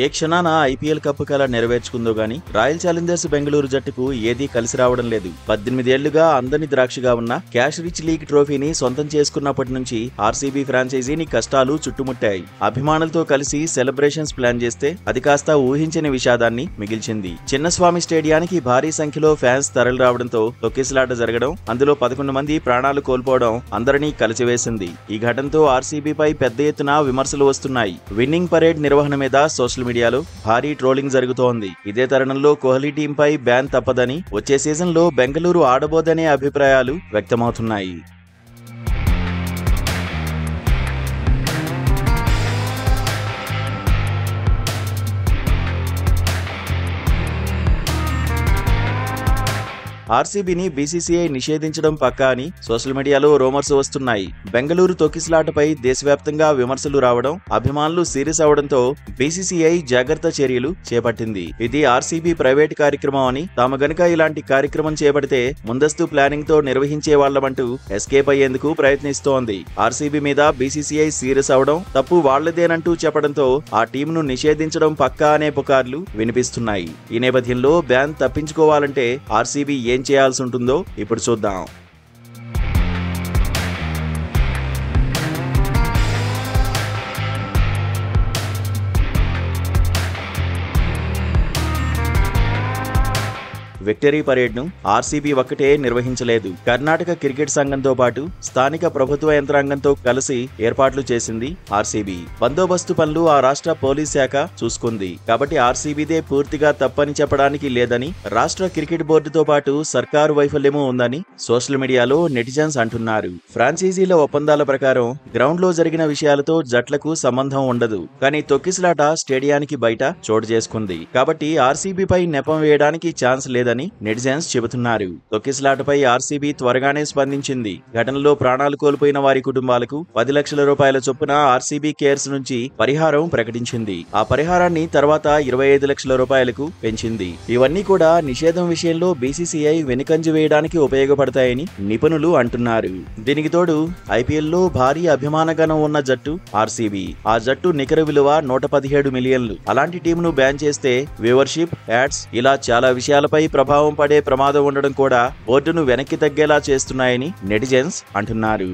ఏ క్షణాన IPL cup కల నెరవేర్చుకుందో గాని రాయల్ ఛాలెంజర్స్ బెంగళూరు జట్టుకు ఏదీ కలిసి రావడం లేదు. 18 ఏళ్లుగా అందని ద్రాక్షగా ఉన్న క్యాష్ రిచ్ లీగ్ ట్రోఫీని సొంతం చేసుకున్నప్పటి నుంచి ఆర్సీబీ ఫ్రాంచైజీని కష్టాలు చుట్టుముట్టాయి. అభిమానులతో కలిసి సెలబ్రేషన్స్ ప్లాన్ చేస్తే అది కాస్త ఊహించని విషాదాన్ని మిగిల్చింది. చిన్నస్వామి స్టేడియానికి భారీ సంఖ్యలో ఫ్యాన్స్ తరలి రావడంతో తొక్కిసలాట జరగడం, అందులో 11 మంది ప్రాణాలు కోల్పోవడం అందరినీ కలిచివేసింది. ఈ ఘటనతో ఆర్సీబీపై పెద్ద ఎత్తున విమర్శలు వస్తున్నాయి. విన్నింగ్ పరేడ్ నిర్వహణ మీద సోషల్ మీడియాలో భారీ ట్రోలింగ్ జరుగుతోంది. ఇదే తరుణంలో కోహ్లీ టీంపై బ్యాన్ తప్పదని, వచ్చే సీజన్లో బెంగళూరు ఆడబోదనే అభిప్రాయాలు వ్యక్తమవుతున్నాయి. ఆర్సీబీని బీసీసీఐ నిషేధించడం పక్కా అని సోషల్ మీడియాలో రూమర్స్ వస్తున్నాయి. బెంగళూరు తొక్కిసలాటపై దేశవ్యాప్తంగా విమర్శలు రావడం, అభిమానులు సీరియస్ అవడంతో బీసీసీఐ జాగ్రత్త చర్యలు చేపట్టింది. ఇది ఆర్సీబీ ప్రైవేట్ కార్యక్రమం అని, తాము గనుక ఇలాంటి కార్యక్రమం చేపడితే ముందస్తు ప్లానింగ్ తో నిర్వహించే వాళ్లమంటూ ఎస్కేప్ అయ్యేందుకు ప్రయత్నిస్తోంది. ఆర్సీబీ మీద బీసీసీఐ సీరియస్ అవడం, తప్పు వాళ్లదేనంటూ చెప్పడంతో ఆ టీంను నిషేధించడం పక్కా అనే పుకార్లు వినిపిస్తున్నాయి. ఈ నేపథ్యంలో బ్యాన్ తప్పించుకోవాలంటే ఆర్సీబీ ఏం చేయాల్సి ఉంటుందో ఇప్పుడు చూద్దాం. విక్టరీ పరేడ్ ను ఆర్సీబీ ఒక్కటే నిర్వహించలేదు. కర్ణాటక క్రికెట్ సంఘంతో పాటు స్థానిక ప్రభుత్వ యంత్రాంగంతో కలిసి ఏర్పాట్లు చేసింది ఆర్సీబీ. బందోబస్తు పనులు ఆ రాష్ట్ర పోలీస్ శాఖ చూసుకుంది. కాబట్టి ఆర్సీబీదే పూర్తిగా తప్పని చెప్పడానికి లేదని, రాష్ట్ర క్రికెట్ బోర్డుతో పాటు సర్కారు వైఫల్యమూ ఉందని సోషల్ మీడియాలో నెటిజన్స్ అంటున్నారు. ఫ్రాంచైజీల ఒప్పందాల ప్రకారం గ్రౌండ్ లో జరిగిన విషయాలతో జట్లకు సంబంధం ఉండదు. కానీ తొక్కిసలాట స్టేడియానికి బయట చోటు చేసుకుంది. కాబట్టి ఆర్సీబీపై నెపం వేయడానికి ఛాన్స్ లేదని నెటిజన్స్ చెబుతున్నారు. తొక్కిసలాటపై ఆర్సీబీ త్వరగానే స్పందించింది. ఘటనలో ప్రాణాలు కోల్పోయిన వారి కుటుంబాలకు 10 లక్షల రూపాయల చొప్పున ఆర్సీబీ కేర్స్ నుంచి పరిహారం ప్రకటించింది. ఆ పరిహారాన్ని తర్వాత 25 లక్షల రూపాయలకు పెంచింది. ఇవన్నీ కూడా నిషేధం విషయంలో బీసీసీఐ వెనుకంజ వేయడానికి ఉపయోగపడతాయని నిపుణులు అంటున్నారు. దీనికి తోడు ఐపీఎల్ లో భారీ అభిమానగణం ఉన్న జట్టు ఆర్సీబీ. ఆ జట్టు నికర విలువ 117 మిలియన్లు. అలాంటి టీంను బ్యాన్ చేస్తే వ్యూవర్షిప్, యాడ్స్ ఇలా చాలా విషయాలపై ప్రభావం పడే ప్రమాదం ఉండడం కూడా బోర్డును వెనక్కి తగ్గేలా చేస్తున్నాయని నెటిజన్స్ అంటున్నారు.